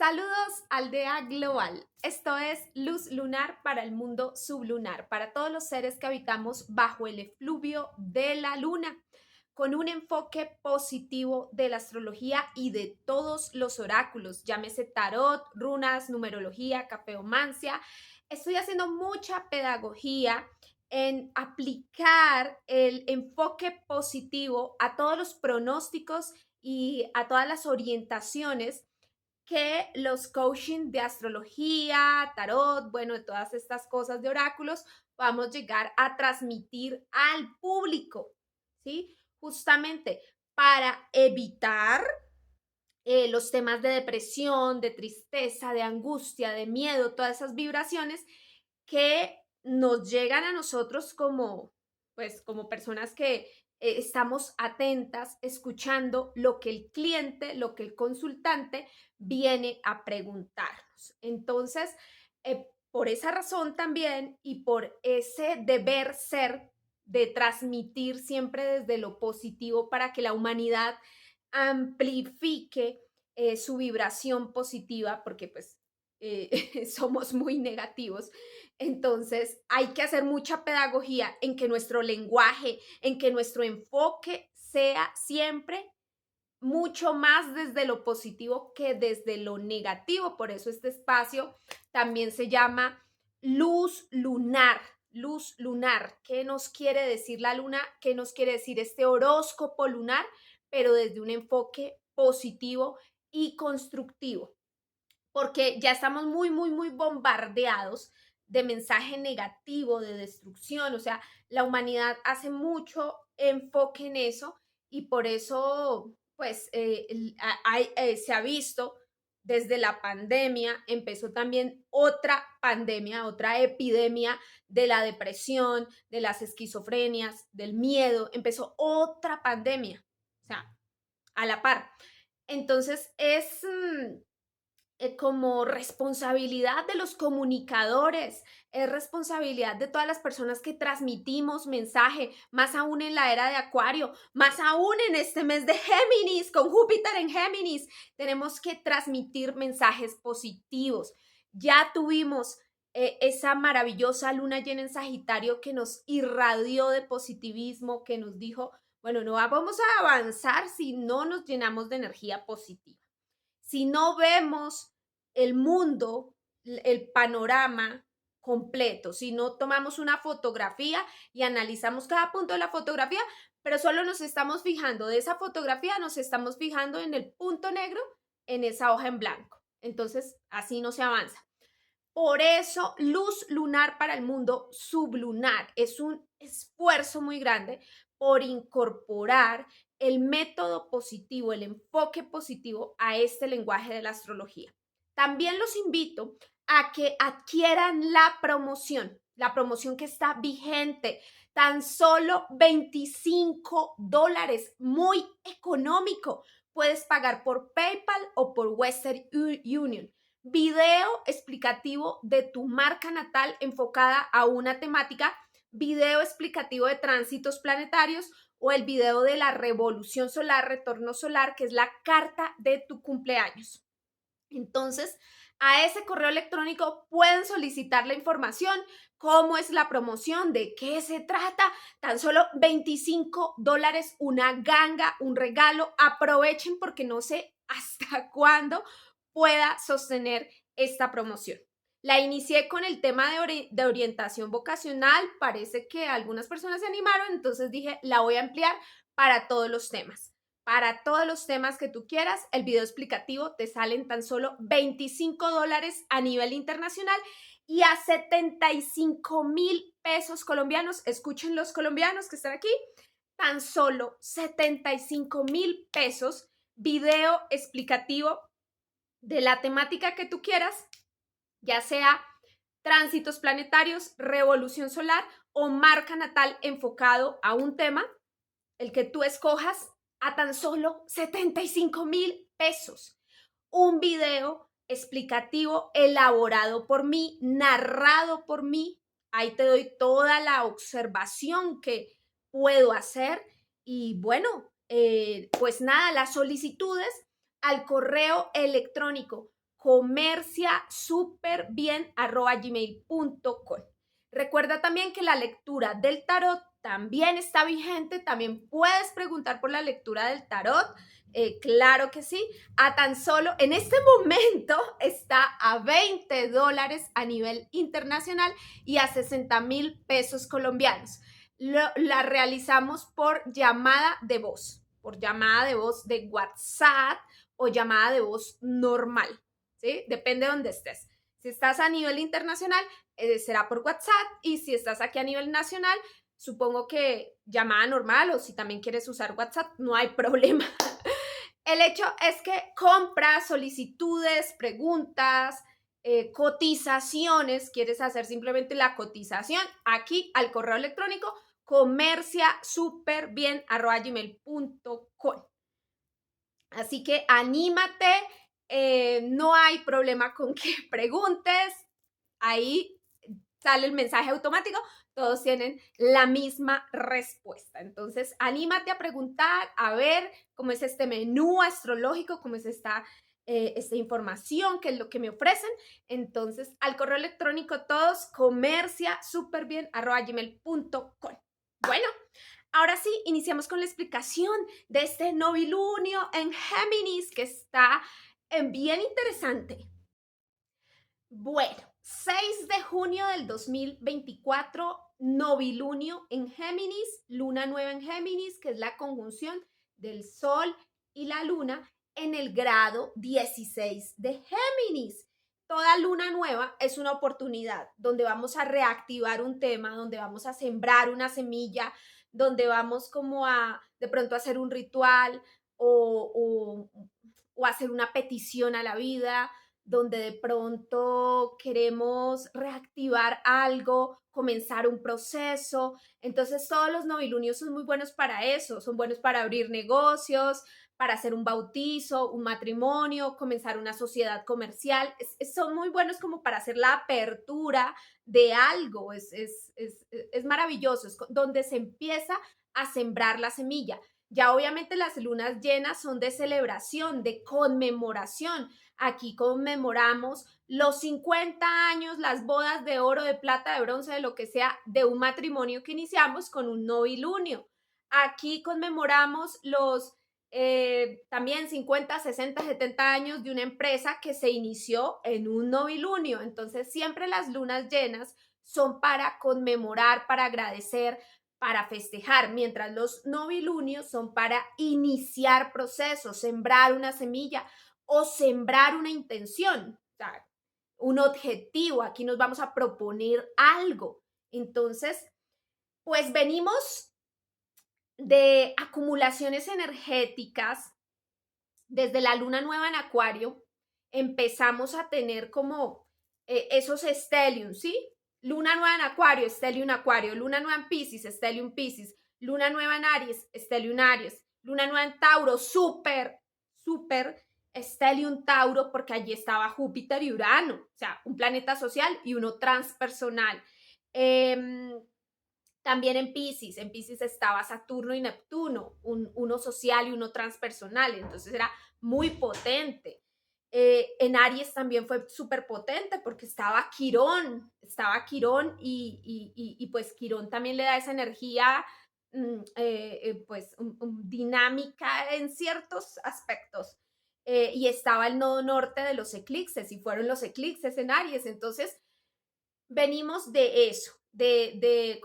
Saludos, aldea global. Esto es luz lunar para el mundo sublunar, para todos los seres que habitamos bajo el efluvio de la luna, con un enfoque positivo de la astrología y de todos los oráculos, llámese tarot, runas, numerología, capeomancia. Estoy haciendo mucha pedagogía en aplicar el enfoque positivo a todos los pronósticos y a todas las orientaciones que los coaching de astrología, tarot, bueno, de todas estas cosas de oráculos, podamos llegar a transmitir al público, ¿sí? Justamente para evitar los temas de depresión, de tristeza, de angustia, de miedo, todas esas vibraciones que nos llegan a nosotros como, pues, como personas que estamos atentas, escuchando lo que el cliente, lo que el consultante viene a preguntarnos. Entonces, por esa razón también y por ese deber ser de transmitir siempre desde lo positivo para que la humanidad amplifique su vibración positiva, porque pues somos muy negativos. Entonces hay que hacer mucha pedagogía en que nuestro lenguaje, en que nuestro enfoque sea siempre mucho más desde lo positivo que desde lo negativo. Por eso este espacio también se llama luz lunar. Luz lunar. ¿Qué nos quiere decir la luna? ¿Qué nos quiere decir este horóscopo lunar? Pero desde un enfoque positivo y constructivo, porque ya estamos muy bombardeados de mensaje negativo, de destrucción. O sea, la humanidad hace mucho enfoque en eso y por eso, pues, se ha visto desde la pandemia, empezó también otra pandemia, otra epidemia de la depresión, de las esquizofrenias, del miedo, empezó otra pandemia, o sea, a la par. Entonces, como responsabilidad de los comunicadores, es responsabilidad de todas las personas que transmitimos mensaje, más aún en la era de Acuario, más aún en este mes de Géminis, con Júpiter en Géminis, tenemos que transmitir mensajes positivos. Ya tuvimos esa maravillosa luna llena en Sagitario que nos irradió de positivismo, que nos dijo, bueno, no vamos a avanzar si no nos llenamos de energía positiva, si no vemos el mundo, el panorama completo, si no tomamos una fotografía y analizamos cada punto de la fotografía, pero solo nos estamos fijando de esa fotografía, nos estamos fijando en el punto negro en esa hoja en blanco. Entonces, así no se avanza. Por eso, luz lunar para el mundo sublunar es un esfuerzo muy grande por incorporar el método positivo, el enfoque positivo a este lenguaje de la astrología. También los invito a que adquieran la promoción que está vigente, tan solo $25, muy económico. Puedes pagar por PayPal o por Western Union. Video explicativo de tu marca natal enfocada a una temática, video explicativo de tránsitos planetarios o el video de la revolución solar, retorno solar, que es la carta de tu cumpleaños. Entonces, a ese correo electrónico pueden solicitar la información, cómo es la promoción, de qué se trata, tan solo $25, una ganga, un regalo. Aprovechen porque no sé hasta cuándo pueda sostener esta promoción. La inicié con el tema de orientación vocacional, parece que algunas personas se animaron, entonces dije, la voy a ampliar para todos los temas. Para todos los temas que tú quieras, el video explicativo te salen tan solo $25 a nivel internacional y a 75,000 pesos colombianos. Escuchen los colombianos que están aquí, tan solo 75,000 pesos, video explicativo de la temática que tú quieras, ya sea tránsitos planetarios, revolución solar o marca natal enfocado a un tema, el que tú escojas, a tan solo 75,000 pesos. Un video explicativo elaborado por mí, narrado por mí. Ahí te doy toda la observación que puedo hacer. Y bueno, pues nada, las solicitudes al correo electrónico comerciasuperbien@gmail.com. Recuerda también que la lectura del tarot también está vigente, también puedes preguntar por la lectura del tarot, claro que sí, a tan solo, en este momento está a $20 a nivel internacional y a 60,000 pesos colombianos. La realizamos por llamada de voz de WhatsApp o llamada de voz normal, ¿sí? Depende de dónde estés. Si estás a nivel internacional, será por WhatsApp, y si estás aquí a nivel nacional, supongo que llamada normal, o si también quieres usar WhatsApp, no hay problema. El hecho es que compras, solicitudes, preguntas, cotizaciones, quieres hacer simplemente la cotización aquí al correo electrónico comerciasuperbien@gmail.com. Así que anímate, no hay problema con que preguntes, ahí sale el mensaje automático, todos tienen la misma respuesta. Entonces, anímate a preguntar, a ver cómo es este menú astrológico, cómo es esta información, qué es lo que me ofrecen. Entonces, al correo electrónico todos, comerciasuperbien@gmail.com. Bueno, ahora sí, iniciamos con la explicación de este novilunio en Géminis, que está bien interesante. Bueno, 6 de junio del 2024, novilunio en Géminis, luna nueva en Géminis, que es la conjunción del Sol y la Luna en el grado 16 de Géminis. Toda luna nueva es una oportunidad donde vamos a reactivar un tema, donde vamos a sembrar una semilla, donde vamos como a de pronto hacer un ritual o hacer una petición a la vida, donde de pronto queremos reactivar algo, comenzar un proceso. Entonces todos los novilunios son muy buenos para eso, son buenos para abrir negocios, para hacer un bautizo, un matrimonio, comenzar una sociedad comercial. Son muy buenos como para hacer la apertura de algo. Es maravilloso, es donde se empieza a sembrar la semilla. Ya obviamente las lunas llenas son de celebración, de conmemoración. Aquí conmemoramos los 50 años, las bodas de oro, de plata, de bronce, de lo que sea, de un matrimonio que iniciamos con un novilunio. Aquí conmemoramos los también 50, 60, 70 años de una empresa que se inició en un novilunio. Entonces, siempre las lunas llenas son para conmemorar, para agradecer, para festejar, mientras los novilunios son para iniciar procesos, sembrar una semilla o sembrar una intención, o sea, un objetivo. Aquí nos vamos a proponer algo. Entonces, pues venimos de acumulaciones energéticas desde la luna nueva en Acuario. Empezamos a tener como esos stellium, ¿sí? Luna nueva en Acuario, stellium Acuario, luna nueva en Piscis, stellium Piscis, luna nueva en Aries, stellium Aries, luna nueva en Tauro, súper stellium Tauro, porque allí estaba Júpiter y Urano, o sea, un planeta social y uno transpersonal. También en Piscis estaba Saturno y Neptuno, uno social y uno transpersonal, entonces era muy potente. En Aries también fue súper potente porque estaba Quirón y pues Quirón también le da esa energía pues dinámica en ciertos aspectos. Y estaba el nodo norte de los eclipses y fueron los eclipses en Aries, entonces venimos de eso, de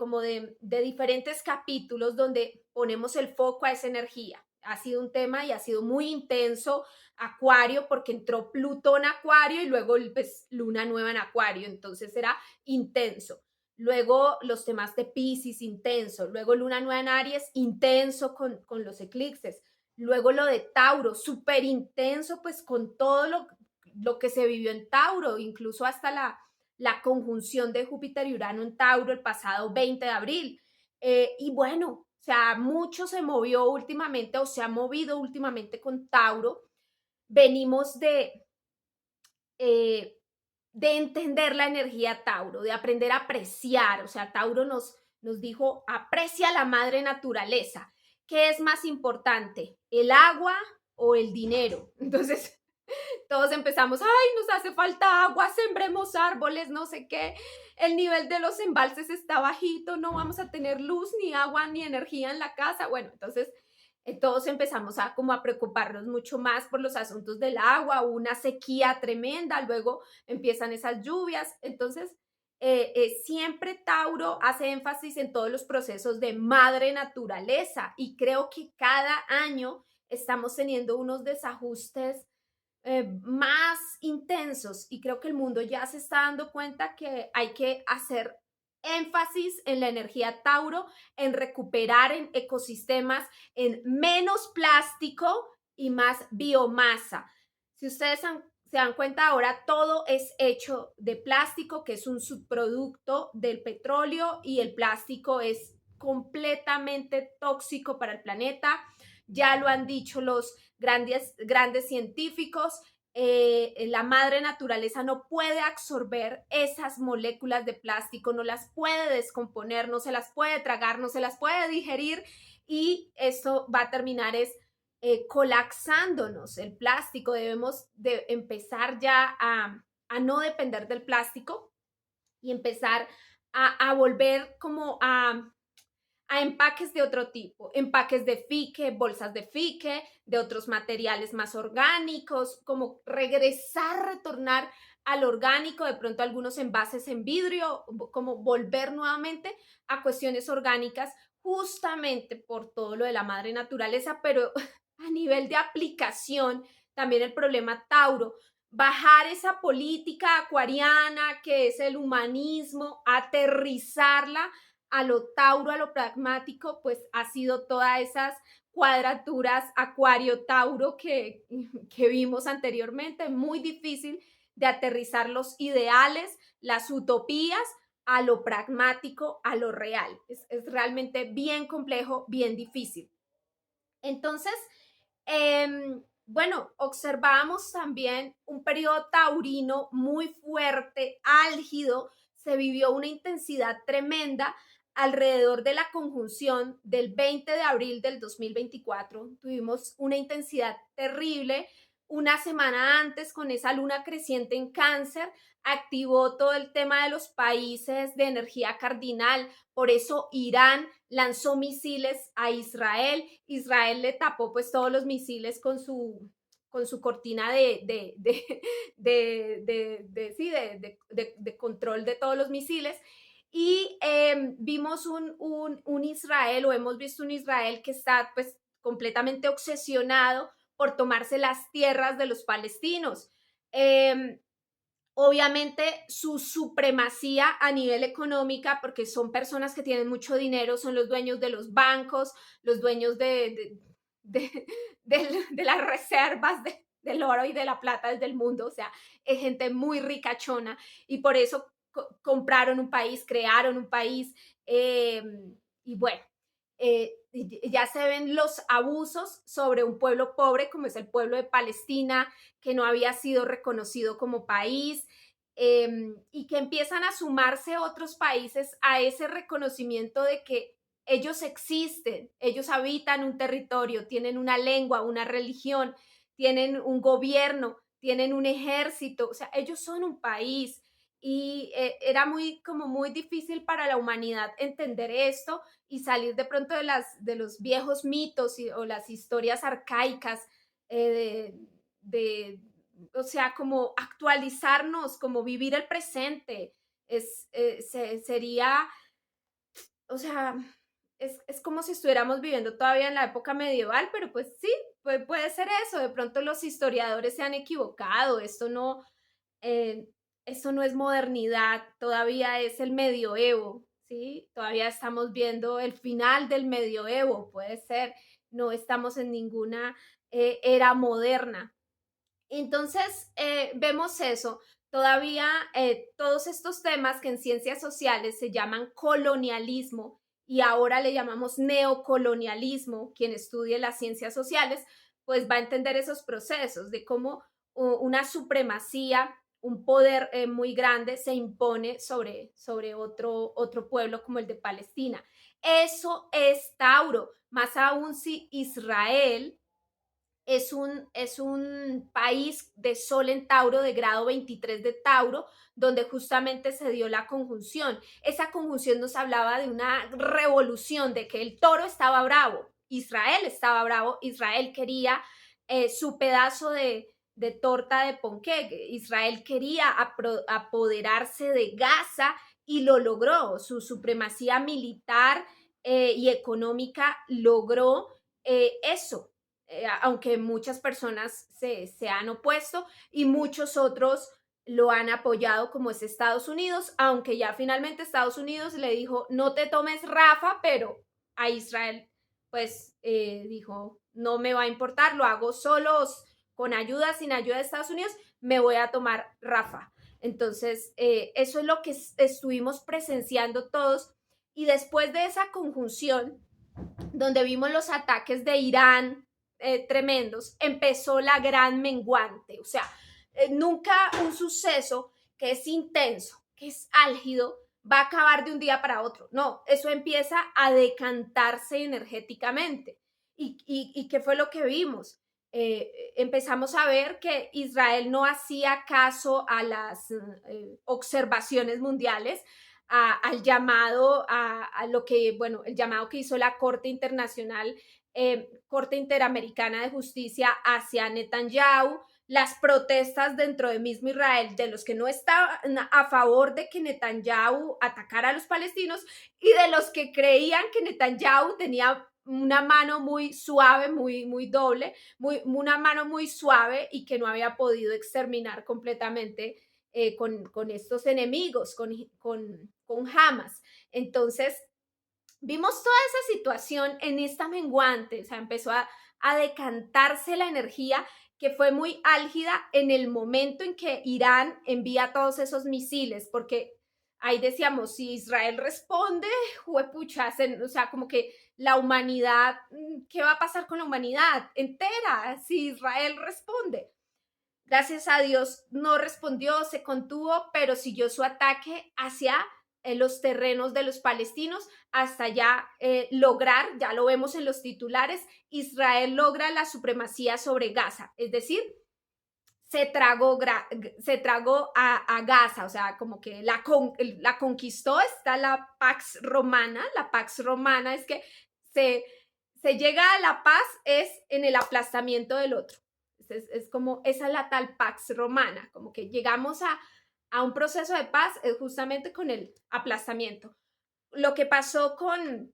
diferentes capítulos donde ponemos el foco a esa energía. Ha sido un tema y ha sido muy intenso Acuario, porque entró Plutón Acuario y luego pues, Luna nueva en Acuario, entonces era intenso. Luego los temas de Piscis, intenso. Luego Luna nueva en Aries, intenso con los eclipses. Luego lo de Tauro, súper intenso, pues con todo lo que se vivió en Tauro, incluso hasta la conjunción de Júpiter y Urano en Tauro el pasado 20 de abril. Y bueno, o sea, mucho se movió últimamente o se ha movido últimamente con Tauro. Venimos de entender la energía Tauro, de aprender a apreciar. O sea, Tauro nos dijo, aprecia la madre naturaleza. ¿Qué es más importante, el agua o el dinero? Entonces, Todos empezamos, ay, nos hace falta agua, sembremos árboles, no sé qué, el nivel de los embalses está bajito, no vamos a tener luz, ni agua, ni energía en la casa. Bueno, entonces todos empezamos a como a preocuparnos mucho más por los asuntos del agua, una sequía tremenda, luego empiezan esas lluvias. Entonces, siempre Tauro hace énfasis en todos los procesos de madre naturaleza y creo que cada año estamos teniendo unos desajustes más intensos y creo que el mundo ya se está dando cuenta que hay que hacer énfasis en la energía Tauro, en recuperar en ecosistemas, en menos plástico y más biomasa. Si ustedes se dan cuenta ahora, todo es hecho de plástico, que es un subproducto del petróleo y el plástico es completamente tóxico para el planeta. Ya lo han dicho los grandes científicos, la madre naturaleza no puede absorber esas moléculas de plástico, no las puede descomponer, no se las puede tragar, no se las puede digerir y esto va a terminar colapsándonos el plástico. Debemos de empezar ya a no depender del plástico y empezar a volver como a empaques de otro tipo, empaques de fique, bolsas de fique, de otros materiales más orgánicos, como regresar, retornar al orgánico, de pronto algunos envases en vidrio, como volver nuevamente a cuestiones orgánicas, justamente por todo lo de la madre naturaleza, pero a nivel de aplicación, también el problema Tauro, bajar esa política acuariana que es el humanismo, aterrizarla a lo Tauro, a lo pragmático, pues ha sido todas esas cuadraturas Acuario-Tauro que vimos anteriormente, muy difícil de aterrizar los ideales, las utopías a lo pragmático, a lo real. Es realmente bien complejo, bien difícil. Entonces, bueno, observamos también un periodo taurino muy fuerte, álgido, se vivió una intensidad tremenda alrededor de la conjunción del 20 de abril del 2024. Tuvimos una intensidad terrible. Una semana antes, con esa luna creciente en cáncer, activó todo el tema de los países de energía cardinal. Por eso Irán lanzó misiles a Israel. Israel le tapó pues todos los misiles con su cortina sí, de control de todos los misiles. Y vimos un Israel, o hemos visto un Israel que está pues completamente obsesionado por tomarse las tierras de los palestinos. Obviamente su supremacía a nivel económica, porque son personas que tienen mucho dinero, son los dueños de los bancos, los dueños de las reservas del oro y de la plata del mundo, o sea, es gente muy ricachona y por eso compraron un país, crearon un país y bueno, ya se ven los abusos sobre un pueblo pobre como es el pueblo de Palestina, que no había sido reconocido como país, y que empiezan a sumarse otros países a ese reconocimiento de que ellos existen, ellos habitan un territorio, tienen una lengua, una religión, tienen un gobierno, tienen un ejército, o sea, ellos son un país. Y era como muy difícil para la humanidad entender esto y salir de pronto de los viejos mitos o las historias arcaicas de, o sea, como actualizarnos, como vivir el presente. Sería, o sea, es como si estuviéramos viviendo todavía en la época medieval, pero pues sí, puede ser eso. De pronto los historiadores se han equivocado. Eh, esto no es modernidad, todavía es el medioevo, ¿sí? Todavía estamos viendo el final del medioevo, puede ser. No estamos en ninguna era moderna. Entonces, vemos eso. Todavía todos estos temas que en ciencias sociales se llaman colonialismo y ahora le llamamos neocolonialismo, quien estudie las ciencias sociales, pues va a entender esos procesos de cómo una supremacía, un poder muy grande se impone sobre otro pueblo como el de Palestina. Eso es Tauro, más aún si Israel es un país de Sol en Tauro, de grado 23 de Tauro, donde justamente se dio la conjunción. Esa conjunción nos hablaba de una revolución, de que el toro estaba bravo, Israel estaba bravo, Israel quería su pedazo de torta de ponqué, Israel quería apoderarse de Gaza y lo logró, su supremacía militar y económica logró eso, aunque muchas personas se han opuesto y muchos otros lo han apoyado, como es Estados Unidos, aunque ya finalmente Estados Unidos le dijo, no te tomes Rafa, pero a Israel pues dijo, no me va a importar, lo hago solos, con ayuda, sin ayuda de Estados Unidos, me voy a tomar Rafa. Entonces, eso es lo que estuvimos presenciando todos. Y después de esa conjunción, donde vimos los ataques de Irán tremendos, empezó la gran menguante. O sea, nunca un suceso que es intenso, que es álgido, va a acabar de un día para otro. No, eso empieza a decantarse energéticamente. ¿Y qué fue lo que vimos? Empezamos a ver que Israel no hacía caso a las observaciones mundiales, al llamado, a lo que, bueno, el llamado que hizo la Corte Internacional, Corte Interamericana de Justicia hacia Netanyahu, las protestas dentro de mismo Israel de los que no estaban a favor de que Netanyahu atacara a los palestinos y de los que creían que Netanyahu tenía una mano muy suave, muy doble, una mano muy suave y que no había podido exterminar completamente con estos enemigos, con Hamas. Entonces, vimos toda esa situación en esta menguante, o sea, empezó a decantarse la energía que fue muy álgida en el momento en que Irán envía todos esos misiles, porque ahí decíamos, si Israel responde, juepucha, o sea, como que la humanidad, ¿qué va a pasar con la humanidad entera si Israel responde? Gracias a Dios no respondió, se contuvo, pero siguió su ataque hacia los terrenos de los palestinos hasta ya lograr, ya lo vemos en los titulares, Israel logra la supremacía sobre Gaza, es decir, se tragó a Gaza, o sea, como que la conquistó, está la Pax Romana es que se, se llega a la paz es en el aplastamiento del otro. Es como, esa es la tal Pax Romana, como que llegamos a un proceso de paz justamente con el aplastamiento. Lo que pasó con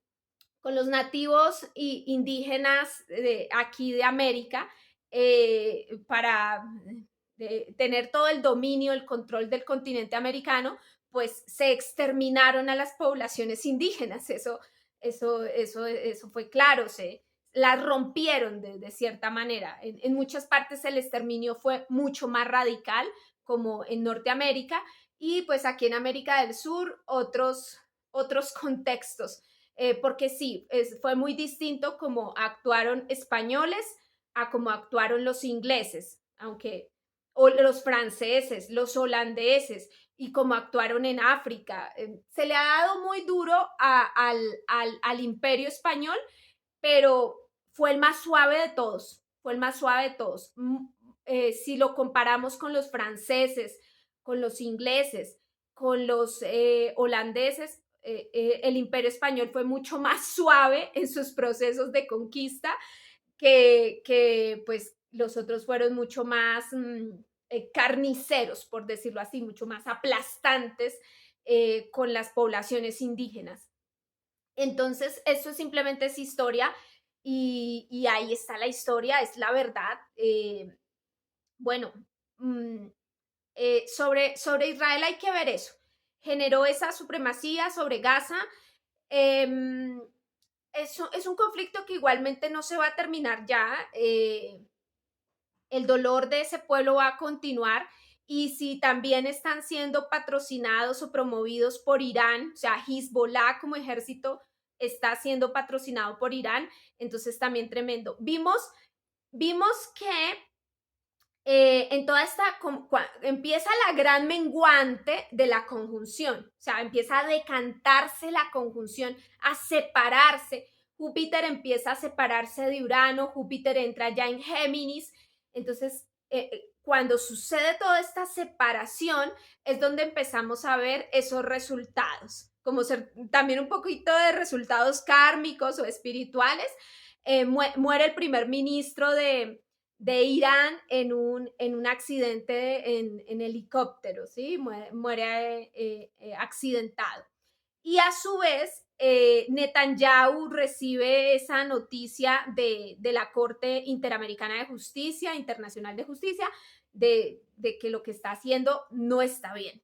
los nativos indígenas de aquí de América, para tener todo el dominio, el control del continente americano, pues se exterminaron a las poblaciones indígenas. Eso fue claro, las rompieron de cierta manera. En muchas partes el exterminio fue mucho más radical, como en Norteamérica, y pues aquí en América del Sur otros contextos, porque sí, fue muy distinto como actuaron españoles a como actuaron los ingleses, aunque, o los franceses, los holandeses, y como actuaron en África. Se le ha dado muy duro al imperio español, pero fue el más suave de todos, fue el más suave de todos. Si lo comparamos con los franceses, con los ingleses, con los holandeses, el imperio español fue mucho más suave en sus procesos de conquista que pues los otros fueron mucho más carniceros, por decirlo así, mucho más aplastantes con las poblaciones indígenas. Entonces, eso simplemente es historia y ahí está la historia, es la verdad. Bueno, mm, sobre Israel hay que ver eso. Generó esa supremacía sobre Gaza. Eh, es un conflicto que igualmente no se va a terminar ya. El dolor de ese pueblo va a continuar. Y si también están siendo patrocinados o promovidos por Irán, o sea, Hezbollah como ejército está siendo patrocinado por Irán, entonces también tremendo. Vimos que en toda esta, empieza la gran menguante de la conjunción, o sea, empieza a decantarse la conjunción, a separarse, Júpiter empieza a separarse de Urano, Júpiter entra ya en Géminis. Entonces, cuando sucede toda esta separación, es donde empezamos a ver esos resultados, como ser también un poquito de resultados kármicos o espirituales. Muere el primer ministro de Irán en un accidente en helicóptero, ¿sí? Muere accidentado. Y a su vez, Netanyahu recibe esa noticia de la Corte Interamericana de Justicia, Internacional de Justicia, de que lo que está haciendo no está bien.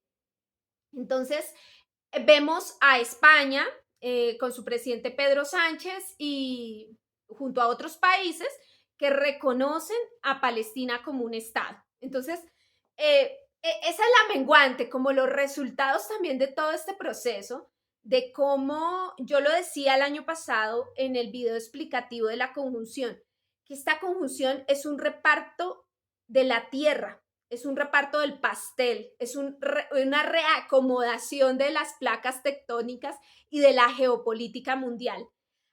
Entonces, vemos a España con su presidente Pedro Sánchez y junto a otros países que reconocen a Palestina como un Estado. Entonces, esa es la menguante, como los resultados también de todo este proceso, de cómo yo lo decía el año pasado en el video explicativo de la conjunción, que esta conjunción es un reparto de la tierra, es un reparto del pastel, es una reacomodación de las placas tectónicas y de la geopolítica mundial.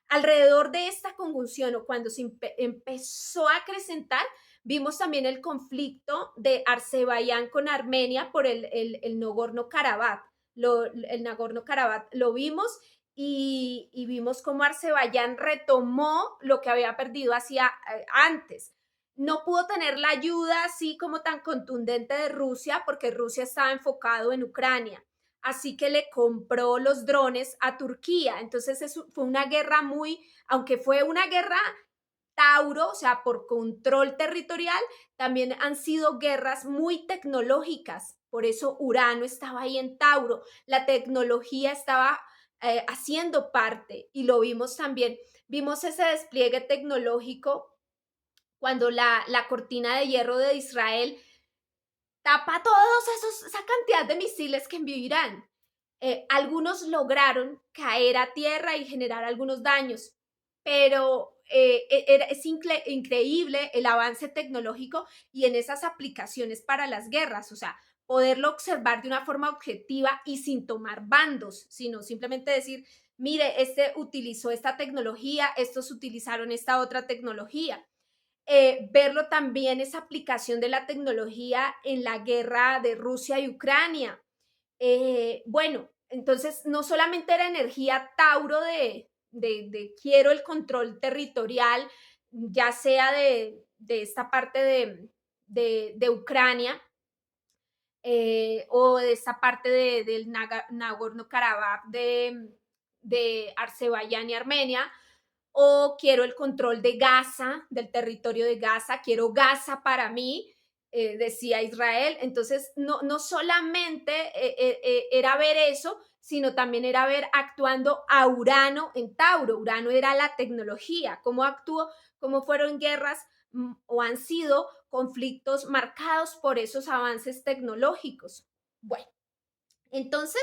Alrededor de esta conjunción, o cuando se empezó a acrecentar, vimos también el conflicto de Azerbaiyán con Armenia por el Nagorno-Karabaj. El Nagorno-Karabaj lo vimos y vimos cómo Azerbaiyán retomó lo que había perdido hacia antes. No pudo tener la ayuda así como tan contundente de Rusia porque Rusia estaba enfocado en Ucrania. Así que le compró los drones a Turquía. Entonces fue una guerra aunque fue una guerra Tauro, o sea, por control territorial, también han sido guerras muy tecnológicas. Por eso Urano estaba ahí en Tauro. La tecnología estaba haciendo parte y lo vimos también. Vimos ese despliegue tecnológico cuando la cortina de hierro de Israel tapa esa cantidad de misiles que envió Irán. Algunos lograron caer a tierra y generar algunos daños, pero es increíble el avance tecnológico y en esas aplicaciones para las guerras, o sea, poderlo observar de una forma objetiva y sin tomar bandos, sino simplemente decir, mire, este utilizó esta tecnología, estos utilizaron esta otra tecnología. Verlo también esa aplicación de la tecnología en la guerra de Rusia y Ucrania. Bueno, entonces no solamente era energía Tauro de quiero el control territorial, ya sea de esta parte de Ucrania o de esta parte del Nagorno-Karabaj de Azerbaiyán y Armenia, o quiero el control de Gaza, del territorio de Gaza, quiero Gaza para mí, decía Israel. Entonces, no solamente era ver eso, sino también era ver actuando a Urano en Tauro. Urano era la tecnología, cómo actuó, cómo fueron guerras o han sido conflictos marcados por esos avances tecnológicos. Bueno, entonces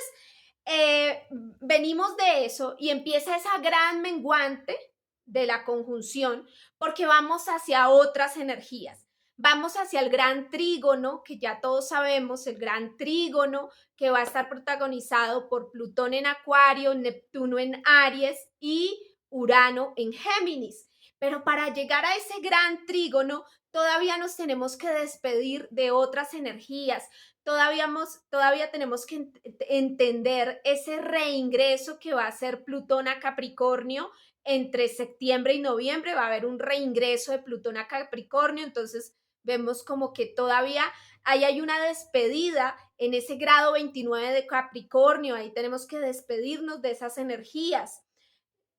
venimos de eso y empieza esa gran menguante de la conjunción porque vamos hacia otras energías. Vamos hacia el gran trígono, que ya todos sabemos, el gran trígono que va a estar protagonizado por Plutón en Acuario, Neptuno en Aries y Urano en Géminis. Pero para llegar a ese gran trígono, todavía nos tenemos que despedir de otras energías, todavía tenemos que entender ese reingreso que va a ser Plutón a Capricornio entre septiembre y noviembre. Va a haber un reingreso de Plutón a Capricornio, entonces vemos como que todavía ahí hay una despedida en ese grado 29 de Capricornio. Ahí tenemos que despedirnos de esas energías.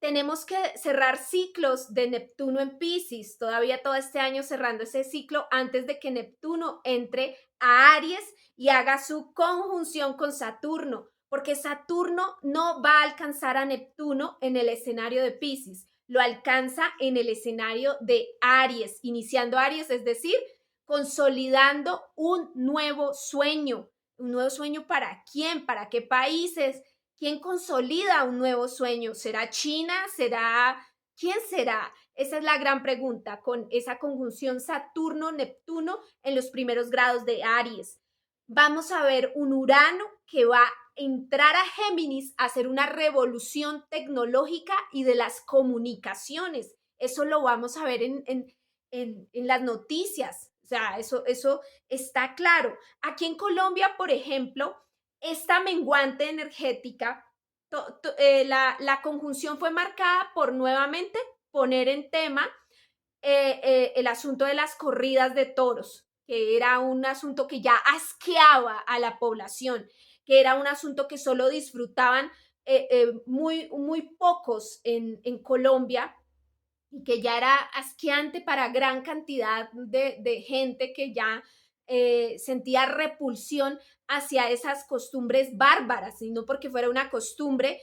Tenemos que cerrar ciclos de Neptuno en Piscis, todavía todo este año cerrando ese ciclo antes de que Neptuno entre a Aries y haga su conjunción con Saturno, porque Saturno no va a alcanzar a Neptuno en el escenario de Piscis, lo alcanza en el escenario de Aries, iniciando Aries, es decir, consolidando un nuevo sueño. ¿Un nuevo sueño para quién? ¿Para qué países? ¿Quién consolida un nuevo sueño? ¿Será China? ¿Quién será? Esa es la gran pregunta con esa conjunción Saturno-Neptuno en los primeros grados de Aries. Vamos a ver un Urano que va entrar a Géminis a hacer una revolución tecnológica y de las comunicaciones. Eso lo vamos a ver en las noticias. O sea, eso está claro. Aquí en Colombia, por ejemplo, esta menguante energética, la conjunción fue marcada por nuevamente poner en tema el asunto de las corridas de toros, que era un asunto que ya asqueaba a la población, que era un asunto que solo disfrutaban muy pocos en Colombia y que ya era asqueante para gran cantidad de gente que ya sentía repulsión hacia esas costumbres bárbaras, y no porque fuera una costumbre,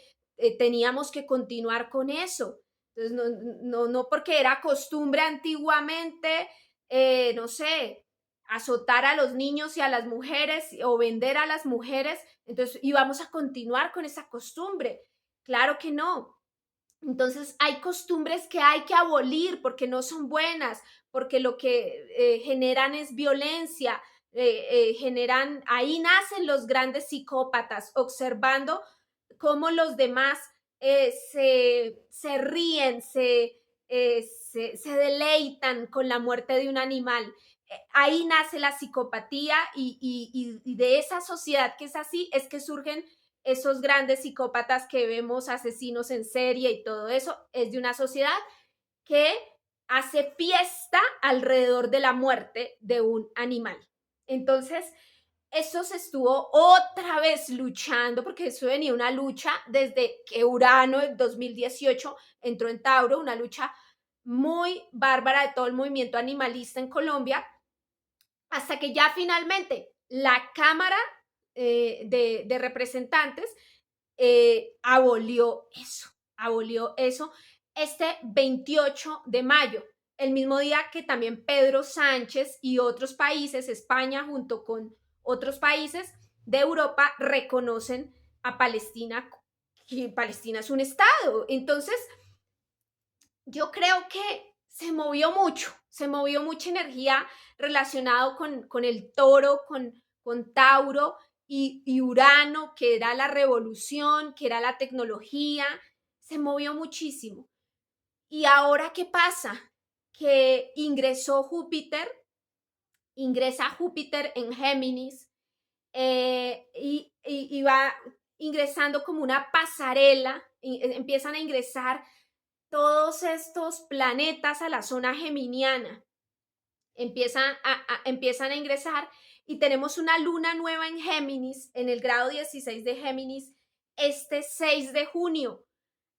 teníamos que continuar con eso. Entonces, no porque era costumbre antiguamente, no sé, azotar a los niños y a las mujeres o vender a las mujeres, entonces íbamos a continuar con esa costumbre. Claro que no. Entonces hay costumbres que hay que abolir porque no son buenas, porque lo que generan es violencia, generan, ahí nacen los grandes psicópatas, observando cómo los demás se ríen, se deleitan con la muerte de un animal. Ahí nace la psicopatía y de esa sociedad que es así es que surgen esos grandes psicópatas que vemos, asesinos en serie y todo eso, es de una sociedad que hace fiesta alrededor de la muerte de un animal. Entonces, eso se estuvo otra vez luchando, porque eso venía una lucha desde que Urano en 2018 entró en Tauro, una lucha muy bárbara de todo el movimiento animalista en Colombia, hasta que ya finalmente la Cámara de Representantes abolió eso este 28 de mayo, el mismo día que también Pedro Sánchez y otros países, España junto con otros países de Europa, reconocen a Palestina, que Palestina es un estado. Entonces, yo creo que se movió mucha energía relacionado con el toro, con Tauro y Urano, que era la revolución, que era la tecnología, se movió muchísimo. ¿Y ahora qué pasa? Que ingresa Júpiter en Géminis y va ingresando como una pasarela, empiezan a ingresar todos estos planetas a la zona geminiana, empiezan a ingresar y tenemos una luna nueva en Géminis, en el grado 16 de Géminis, este 6 de junio,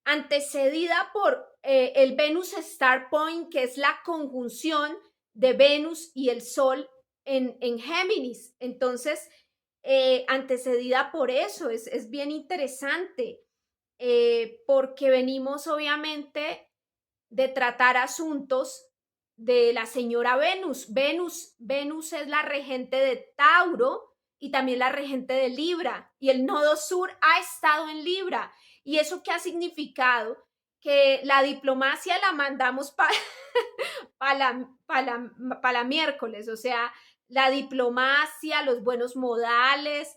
antecedida por el Venus Star Point, que es la conjunción de Venus y el Sol en Géminis. Entonces, antecedida por eso, es bien interesante, porque venimos obviamente de tratar asuntos de la señora Venus. Venus es la regente de Tauro y también la regente de Libra, y el nodo sur ha estado en Libra. ¿Y eso qué ha significado? Que la diplomacia la mandamos para la miércoles, o sea, la diplomacia, los buenos modales,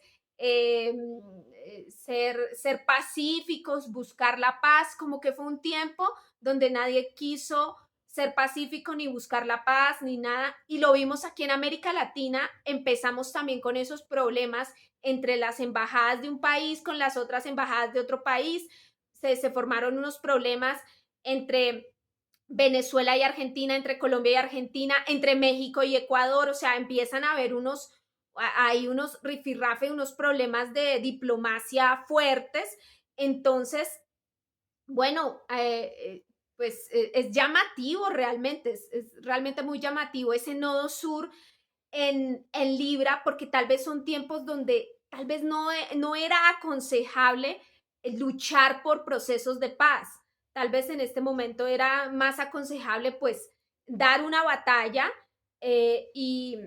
ser pacíficos, buscar la paz, como que fue un tiempo donde nadie quiso ser pacífico ni buscar la paz ni nada, y lo vimos aquí en América Latina. Empezamos también con esos problemas entre las embajadas de un país con las otras embajadas de otro país, se formaron unos problemas entre Venezuela y Argentina, entre Colombia y Argentina, entre México y Ecuador, o sea, empiezan a haber hay unos rifirrafe, unos problemas de diplomacia fuertes. Entonces, bueno, pues es llamativo realmente, es realmente muy llamativo ese nodo sur en Libra, porque tal vez son tiempos donde tal vez no era aconsejable luchar por procesos de paz. Tal vez en este momento era más aconsejable pues dar una batalla eh, y,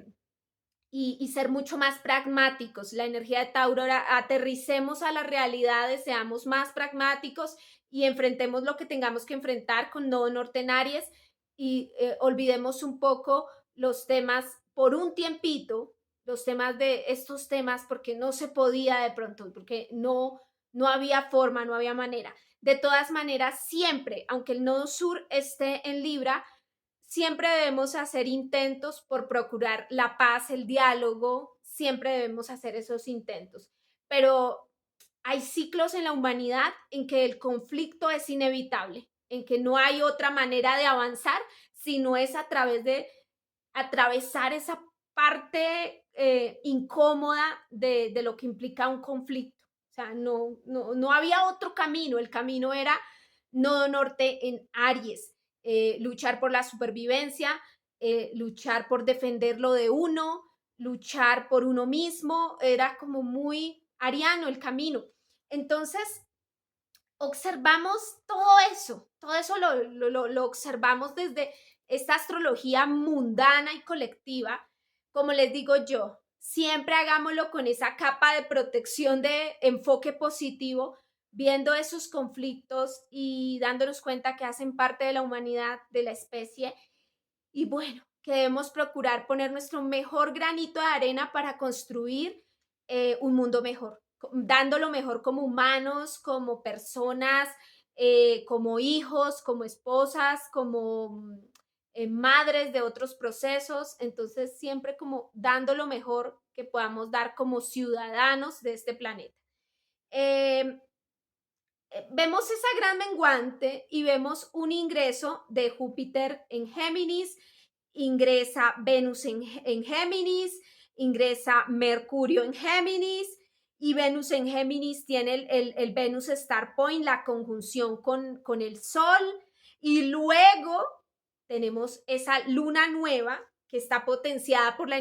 y ser mucho más pragmáticos. La energía de Tauro, ahora aterricemos a las realidades, seamos más pragmáticos y enfrentemos lo que tengamos que enfrentar con nodo norte en Aries, y olvidemos un poco los temas por un tiempito, los temas de estos temas porque no se podía de pronto, porque no había forma, no había manera. De todas maneras, siempre, aunque el nodo sur esté en Libra, siempre debemos hacer intentos por procurar la paz, el diálogo, siempre debemos hacer esos intentos. Pero hay ciclos en la humanidad en que el conflicto es inevitable, en que no hay otra manera de avanzar, sino es a través de atravesar esa parte incómoda de lo que implica un conflicto. O sea, no había otro camino, el camino era nodo norte en Aries, luchar por la supervivencia, luchar por defender lo de uno, luchar por uno mismo, era como muy ariano el camino. Entonces, observamos todo eso lo observamos desde esta astrología mundana y colectiva. Como les digo yo, siempre hagámoslo con esa capa de protección de enfoque positivo, viendo esos conflictos y dándonos cuenta que hacen parte de la humanidad, de la especie. Y bueno, que debemos procurar poner nuestro mejor granito de arena para construir un mundo mejor, dando lo mejor como humanos, como personas, como hijos, como esposas, como madres de otros procesos. Entonces, siempre como dando lo mejor que podamos dar como ciudadanos de este planeta. Eh, Vemos esa gran menguante y vemos un ingreso de Júpiter en Géminis, ingresa Venus en Géminis, ingresa Mercurio en Géminis y Venus en Géminis tiene el Venus Star Point, la conjunción con el Sol y luego tenemos esa luna nueva que está potenciada por la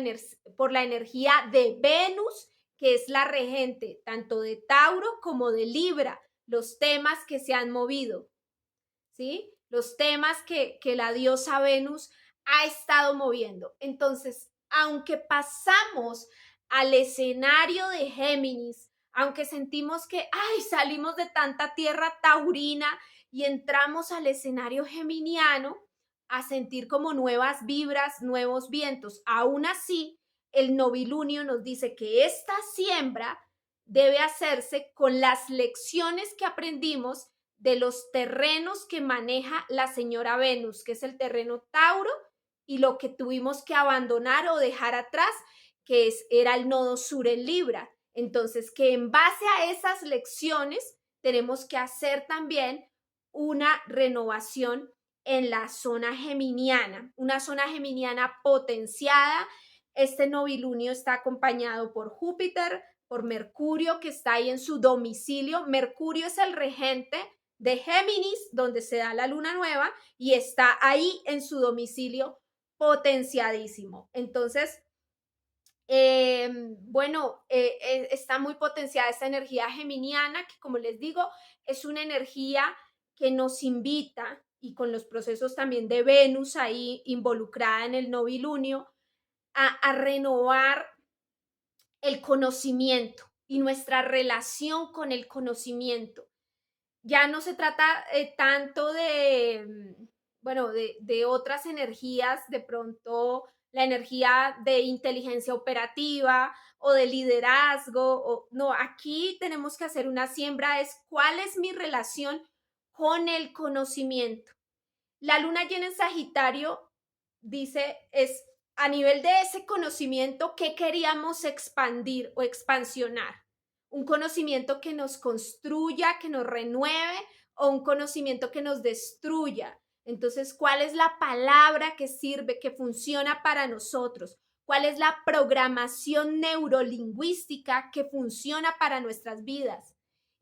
energía de Venus, que es la regente tanto de Tauro como de Libra, los temas que se han movido, ¿sí? Los temas que la diosa Venus ha estado moviendo. Entonces, aunque pasamos al escenario de Géminis, aunque sentimos que, ay, salimos de tanta tierra taurina y entramos al escenario geminiano a sentir como nuevas vibras, nuevos vientos, aún así, el novilunio nos dice que esta siembra debe hacerse con las lecciones que aprendimos de los terrenos que maneja la señora Venus, que es el terreno Tauro, y lo que tuvimos que abandonar o dejar atrás, era el nodo sur en Libra. Entonces, que en base a esas lecciones tenemos que hacer también una renovación en la zona geminiana, una zona geminiana potenciada. Este novilunio está acompañado por Júpiter, por Mercurio, que está ahí en su domicilio. Mercurio es el regente de Géminis, donde se da la luna nueva, y está ahí en su domicilio potenciadísimo. Entonces, está muy potenciada esta energía geminiana, que como les digo, es una energía que nos invita, y con los procesos también de Venus ahí involucrada en el novilunio, a renovar el conocimiento y nuestra relación con el conocimiento. Ya no se trata tanto de otras energías, de pronto la energía de inteligencia operativa o de liderazgo. No, aquí tenemos que hacer una siembra, es cuál es mi relación con el conocimiento. La luna llena en Sagitario dice, es a nivel de ese conocimiento que queríamos expandir o expansionar. Un conocimiento que nos construya, que nos renueve, o un conocimiento que nos destruya. Entonces, ¿cuál es la palabra que sirve, que funciona para nosotros? ¿Cuál es la programación neurolingüística que funciona para nuestras vidas?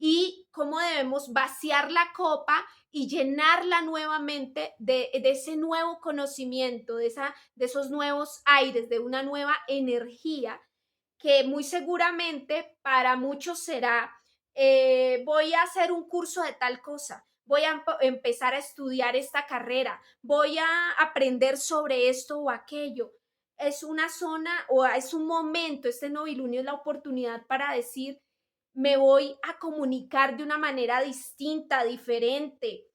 Y cómo debemos vaciar la copa y llenarla nuevamente de ese nuevo conocimiento, de esos nuevos aires, de una nueva energía que muy seguramente para muchos será, voy a hacer un curso de tal cosa, voy a empezar a estudiar esta carrera, voy a aprender sobre esto o aquello. Es una zona o es un momento, este novilunio es la oportunidad para decir, me voy a comunicar de una manera distinta, diferente,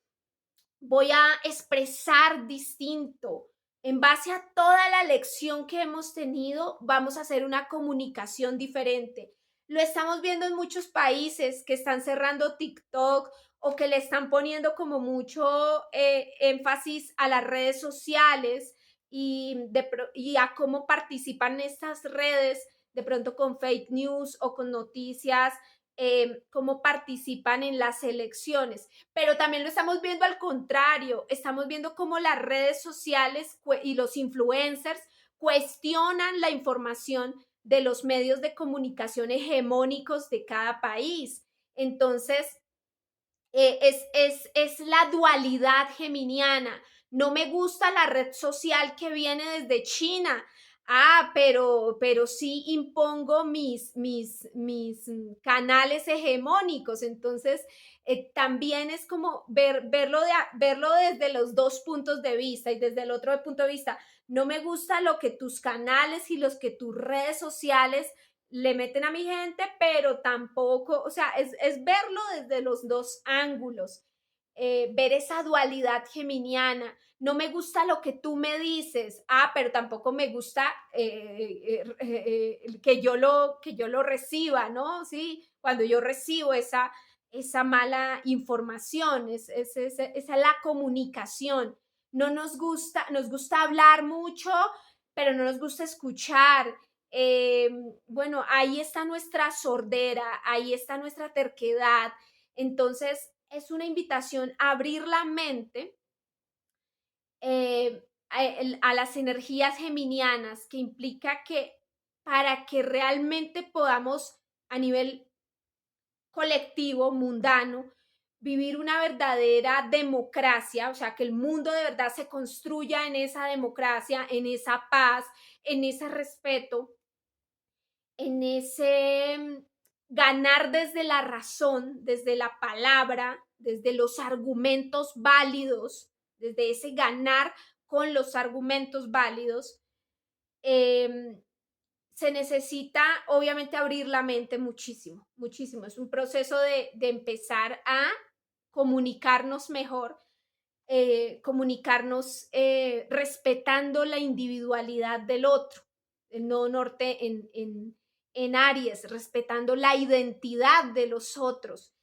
voy a expresar distinto, En base a toda la lección que hemos tenido, vamos a hacer una comunicación diferente. Lo estamos viendo en muchos países que están cerrando TikTok o que le están poniendo como mucho énfasis a las redes sociales y a cómo participan estas redes, de pronto con fake news o con noticias, cómo participan en las elecciones. Pero también lo estamos viendo al contrario, estamos viendo cómo las redes sociales y los influencers cuestionan la información de los medios de comunicación hegemónicos de cada país. Entonces, es la dualidad geminiana. No me gusta la red social que viene desde China. Pero sí impongo mis canales hegemónicos. Entonces, también es como verlo desde los dos puntos de vista y desde el otro punto de vista. No me gusta lo que tus canales y los que tus redes sociales le meten a mi gente, pero tampoco, o sea, es verlo desde los dos ángulos, ver esa dualidad geminiana. No me gusta lo que tú me dices, pero tampoco me gusta que yo lo reciba, ¿no? Sí, cuando yo recibo esa mala información, esa es la comunicación. No nos gusta hablar mucho, pero no nos gusta escuchar. Bueno, ahí está nuestra sordera, ahí está nuestra terquedad. Entonces, es una invitación a abrir la mente a las energías geminianas, que implica que para que realmente podamos a nivel colectivo, mundano, vivir una verdadera democracia, o sea, que el mundo de verdad se construya en esa democracia, en esa paz, en ese respeto, en ese ganar desde la razón, desde la palabra, desde los argumentos válidos, desde ese ganar con los argumentos válidos, eh, se necesita obviamente abrir la mente muchísimo, muchísimo. Es un proceso de empezar a comunicarnos mejor, comunicarnos respetando la individualidad del otro, el nodo norte en Aries, respetando la identidad de los otros.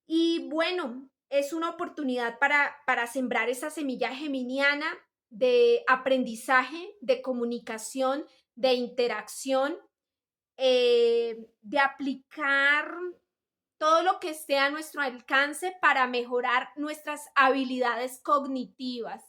Y bueno, es una oportunidad para sembrar esa semilla geminiana de aprendizaje, de comunicación, de interacción, de aplicar todo lo que esté a nuestro alcance para mejorar nuestras habilidades cognitivas,